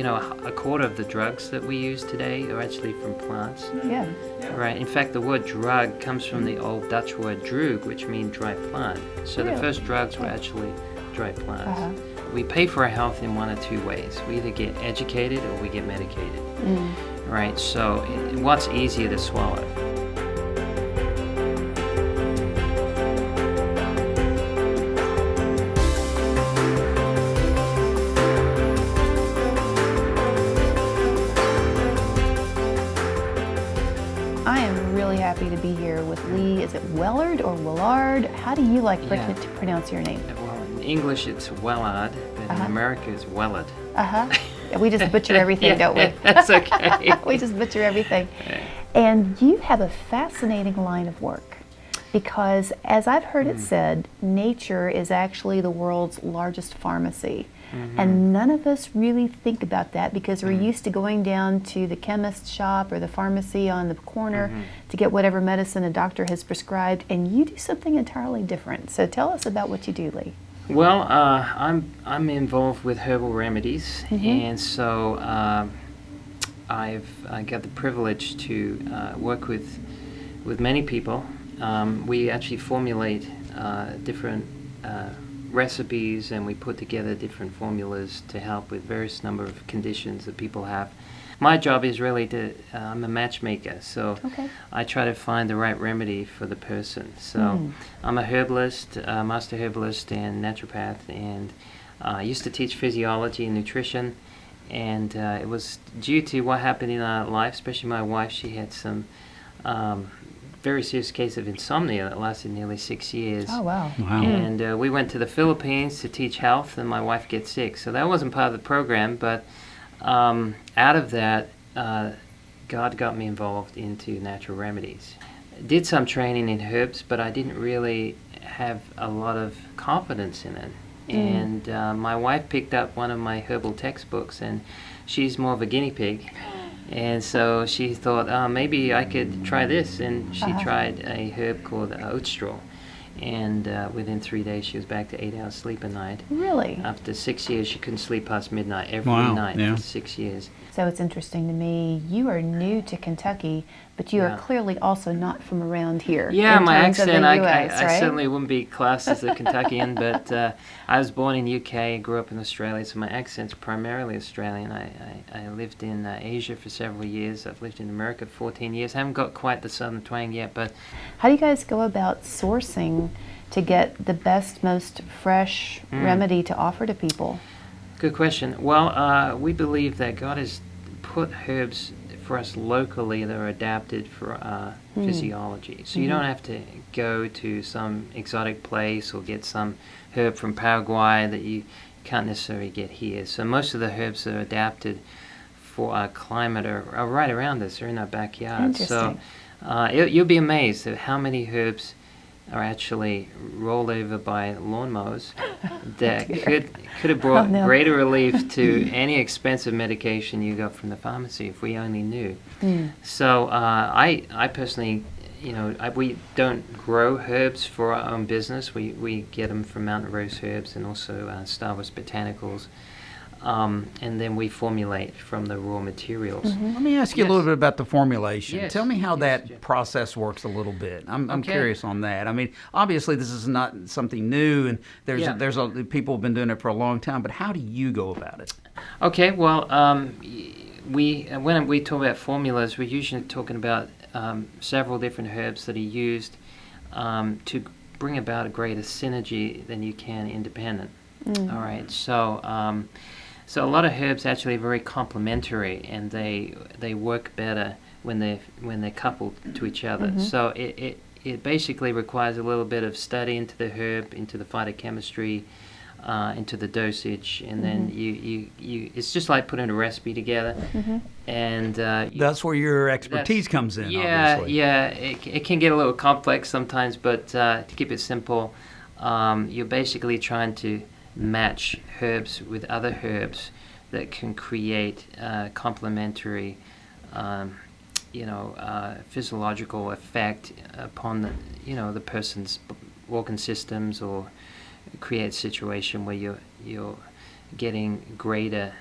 a quarter of the drugs that we use today are actually from plants. Yeah. Right. In fact, the word drug comes from the old Dutch word droog, which means dry plant. So the first drugs were actually dry plants. We pay for our health in one or two ways. We either get educated or we get medicated. Right. So what's easier to swallow? I am really happy to be here with Lee. Is it Wellard or Wellard? How do you like to pronounce your name? Well, in English it's Wellard, but in America it's Wellard. We just butcher everything, don't we? That's okay. We just butcher everything. And you have a fascinating line of work because, as I've heard it said, nature is actually the world's largest pharmacy. And none of us really think about that because we're used to going down to the chemist shop or the pharmacy on the corner to get whatever medicine a doctor has prescribed, and you do something entirely different. So tell us about what you do, Lee. Well, I'm involved with herbal remedies, and so I got the privilege to work with many people. We actually formulate different recipes, and we put together different formulas to help with various number of conditions that people have. My job is really I'm a matchmaker, so I try to find the right remedy for the person. So I'm a herbalist, master herbalist and naturopath, and I used to teach physiology and nutrition, and it was due to what happened in our life, especially my wife. She had some very serious case of insomnia that lasted nearly 6 years. Oh, wow. And we went to the Philippines to teach health, and my wife gets sick. So that wasn't part of the program, but out of that, God got me involved into natural remedies. Did some training in herbs, but I didn't really have a lot of confidence in it. And my wife picked up one of my herbal textbooks, and she's more of a guinea pig. And so she thought, maybe I could try this, and she tried a herb called oat straw. And within 3 days, she was back to 8 hours sleep a night. Really? After 6 years, she couldn't sleep past midnight every night for 6 years. So it's interesting to me, you are new to Kentucky, but you are clearly also not from around here. Yeah, my accent, I I certainly wouldn't be classed as a Kentuckian, but I was born in UK, grew up in Australia, so my accent's primarily Australian. I lived in Asia for several years. I've lived in America for 14 years. Haven't got quite the southern twang yet, but... How do you guys go about sourcing to get the best, most fresh remedy to offer to people? Good question. Well, we believe that God has put herbs for us locally that are adapted for our physiology. So you don't have to go to some exotic place or get some herb from Paraguay that you can't necessarily get here. So most of the herbs that are adapted for our climate are right around us, they're in our backyard. So you'll be amazed at how many herbs are actually rolled over by lawnmowers that could have brought greater relief to any expensive medication you got from the pharmacy if we only knew. So I personally, we don't grow herbs for our own business. We get them from Mountain Rose Herbs and also Star Wars Botanicals. And then we formulate from the raw materials. Let me ask you a little bit about the formulation. Tell me how that process works a little bit. I'm curious on that. I mean, obviously this is not something new, and there's people have been doing it for a long time. But how do you go about it? Okay, well, when we talk about formulas, we're usually talking about several different herbs that are used to bring about a greater synergy than you can independent. All right, so a lot of herbs actually are very complementary, and they work better when they're coupled to each other. So it basically requires a little bit of study into the herb, into the phytochemistry, into the dosage, and then you it's just like putting a recipe together. And that's where your expertise comes in. Obviously. It can get a little complex sometimes, but to keep it simple, you're basically trying to match herbs with other herbs that can create complementary, physiological effect upon the person's organ systems, or create a situation where you're getting greater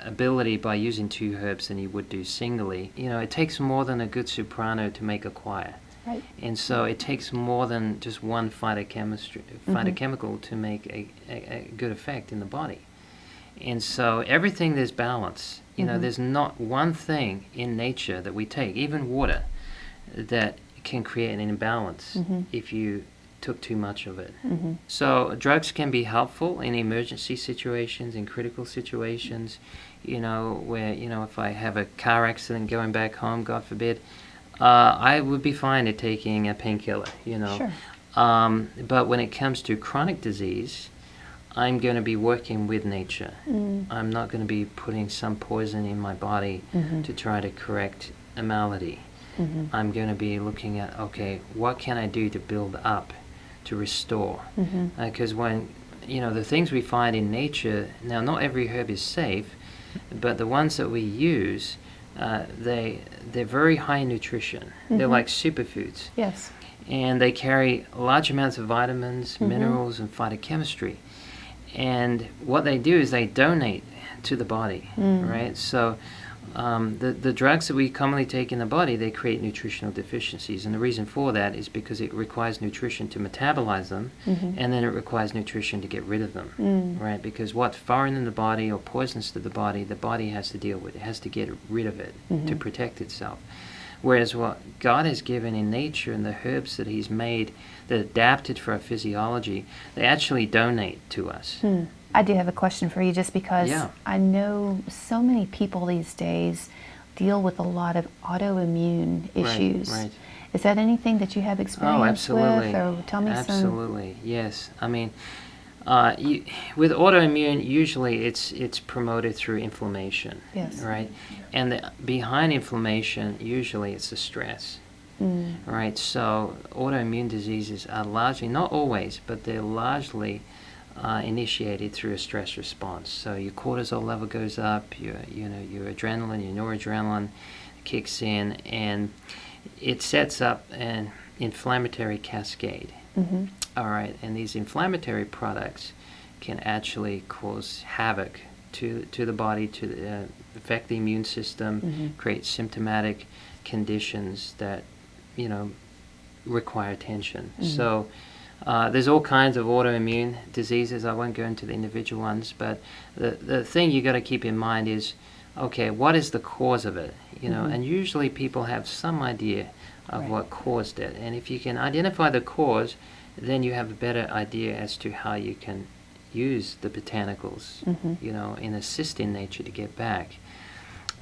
ability by using 2 herbs than you would do singly. You know, it takes more than a good soprano to make a choir. Right. And so it takes more than just one phytochemical to make a good effect in the body. And so everything, there's balance. You know, there's not one thing in nature that we take, even water, that can create an imbalance if you took too much of it. So drugs can be helpful in emergency situations, in critical situations, you know, where, you know, if I have a car accident going back home, God forbid, I would be fine at taking a painkiller, you know. Sure. But when it comes to chronic disease, I'm going to be working with nature. I'm not going to be putting some poison in my body to try to correct a malady. I'm going to be looking at, okay, what can I do to build up, to restore? Because when, you know, the things we find in nature, now not every herb is safe, but the ones that we use, they're very high in nutrition. They're like superfoods. Yes. And they carry large amounts of vitamins, minerals, and phytochemistry. And what they do is they donate to the body, right? So the drugs that we commonly take in the body, they create nutritional deficiencies. And the reason for that is because it requires nutrition to metabolize them, and then it requires nutrition to get rid of them, right? Because what's foreign in the body or poisonous to the body has to deal with. It has to get rid of it to protect itself. Whereas what God has given in nature and the herbs that He's made that adapted for our physiology, they actually donate to us. I do have a question for you, just because Yeah. I know so many people these days deal with a lot of autoimmune issues. Right. Is that anything that you have experience absolutely. with? Or tell me Absolutely, yes. I mean, with autoimmune, usually it's promoted through inflammation, Yes. right? And behind inflammation, usually it's the stress, right? So autoimmune diseases are largely, not always, but they're largely initiated through a stress response. So your cortisol level goes up, your adrenaline, your noradrenaline kicks in, and it sets up an inflammatory cascade. All right, and these inflammatory products can actually cause havoc to the body, to affect the immune system, create symptomatic conditions that, you know, require attention. So there's all kinds of autoimmune diseases. I won't go into the individual ones, but the thing you got to keep in mind is, okay, what is the cause of it? You know, and usually people have some idea of what caused it, and if you can identify the cause, then you have a better idea as to how you can use the botanicals, you know, in assisting nature to get back.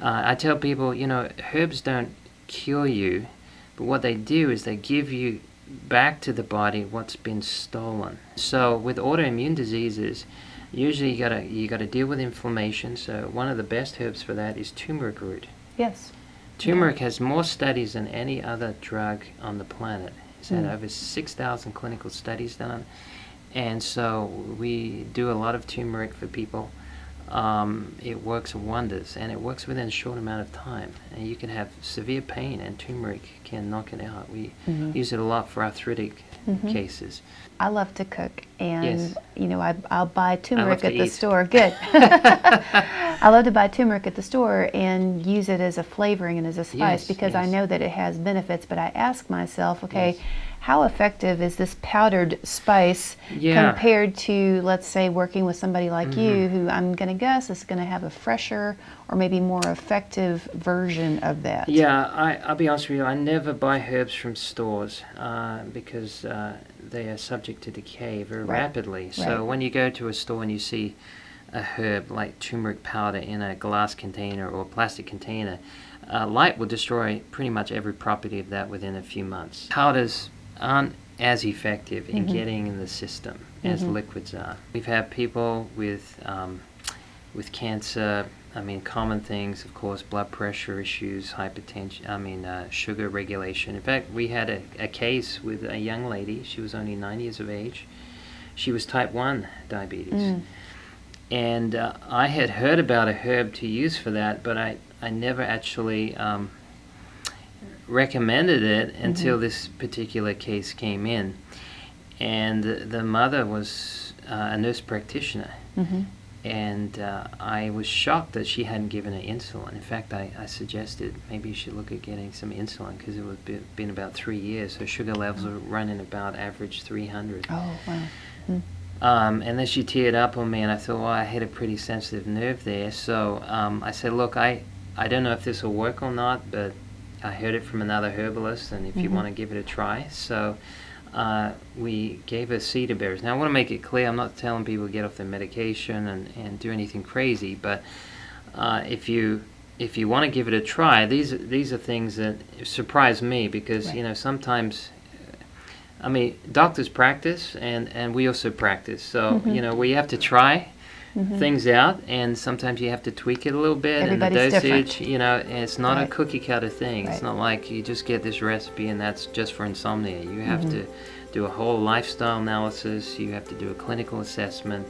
I tell people, you know, herbs don't cure you, but what they do is they give you back to the body what's been stolen. So with autoimmune diseases, usually you gotta deal with inflammation. So one of the best herbs for that is turmeric root. Yes. Turmeric has more studies than any other drug on the planet. It's had over 6,000 clinical studies done. And so we do a lot of turmeric for people. It works wonders, and it works within a short amount of time. And you can have severe pain, and turmeric can knock it out. We use it a lot for arthritic cases. I love to cook, and Yes. you know, I'll buy turmeric to at the eat. store. Good. I love to buy turmeric at the store and use it as a flavoring and as a spice, Yes, because I yes. know that it has benefits. But I ask myself, okay, Yes. how effective is this powdered spice compared to, let's say, working with somebody like you, who I'm going to guess is going to have a fresher or maybe more effective version of that? Yeah, I'll be honest with you, I never buy herbs from stores because they are subject to decay very rapidly. So Right. when you go to a store and you see a herb like turmeric powder in a glass container or a plastic container, light will destroy pretty much every property of that within a few months. Powders aren't as effective in getting in the system as liquids are. We've had people with cancer. I mean, common things, of course, blood pressure issues, hypertension, sugar regulation. In fact, we had a case with a young lady. She was only 9 years of age. She was type 1 diabetes. And I had heard about a herb to use for that, but I never actually recommended it until this particular case came in. And the mother was a nurse practitioner. And I was shocked that she hadn't given her insulin. In fact, I suggested maybe you should look at getting some insulin because it was been about 3 years. Her sugar levels are running about average 300. Oh, wow. Hmm. And then she teared up on me, and I thought, well, I hit a pretty sensitive nerve there. So I said, look, I don't know if this will work or not, but I heard it from another herbalist, and if you want to give it a try. So we gave her cedar berries. Now, I want to make it clear, I'm not telling people to get off their medication and do anything crazy, but if you want to give it a try, these are things that surprise me because, right. you know, sometimes, I mean, doctors practice and we also practice. So, you know, we have to try things out, and sometimes you have to tweak it a little bit. Everybody's and the dosage, different. you know, and it's not right. a cookie cutter thing. Right. It's not like you just get this recipe and that's just for insomnia. You have to do a whole lifestyle analysis. You have to do a clinical assessment,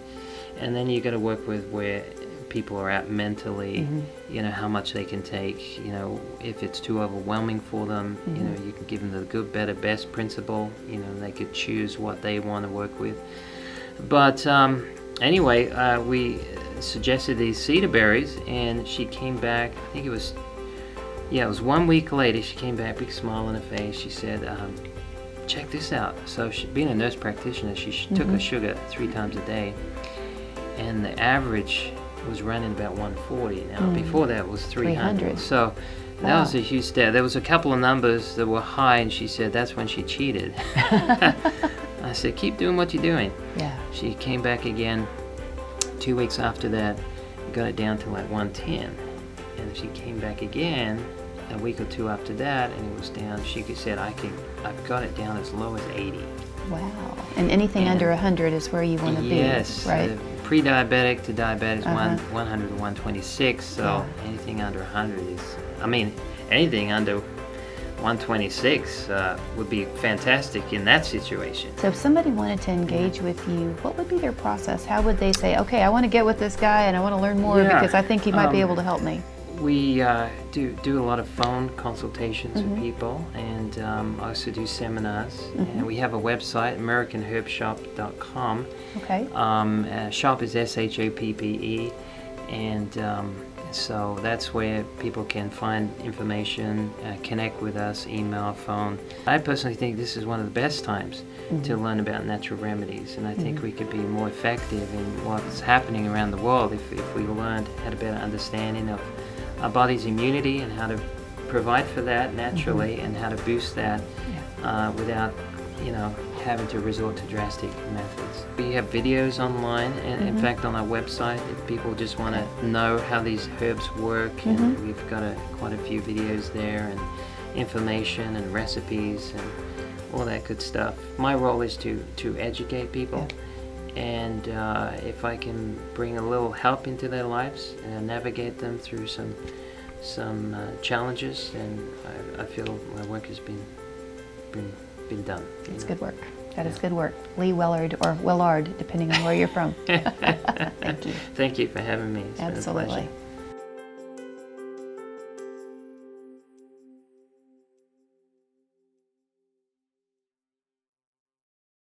and then you got to work with where people are at mentally. You know, how much they can take. You know, if it's too overwhelming for them, you know, you can give them the good, better, best principle. You know, they could choose what they want to work with. But anyway, we suggested these cedar berries, and she came back. I think it was 1 week later. She came back, big smile on her face. She said, check this out. So she, being a nurse practitioner, she took her sugar 3 times a day, and the average was running about 140. Now, before that was 300. So that was a huge step. There was a couple of numbers that were high, and she said that's when she cheated. I said, keep doing what you're doing. Yeah. She came back again 2 weeks after that, got it down to like 110. And she came back again a week or 2 after that, and it was down. She said, I've got it down as low as 80. Wow. And anything under 100 is where you want to be. Yes. Right. Pre-diabetic to diabetic is 100 to 126. So anything under 100 is, I mean, anything under 126 would be fantastic in that situation. So if somebody wanted to engage with you, what would be their process? How would they say, okay, I want to get with this guy and I want to learn more because I think he might be able to help me? We do a lot of phone consultations with people, and also do seminars. And we have a website, AmericanHerbShop.com. Okay. Shop is SHOPPE, and so that's where people can find information, connect with us, email, phone. I personally think this is one of the best times to learn about natural remedies, and I think we could be more effective in what's happening around the world if we learned had a better understanding of our body's immunity and how to provide for that naturally and how to boost that without, you know, having to resort to drastic methods. We have videos online, and in fact on our website, if people just want to know how these herbs work, and we've got quite a few videos there, and information and recipes and all that good stuff. My role is to educate people, and if I can bring a little help into their lives and navigate them through some challenges, and I feel my work has been done. That's good work. That is good work. Lee Wellard, or Wellard, depending on where you're from. Thank you. Thank you for having me. It's been a pleasure. Absolutely.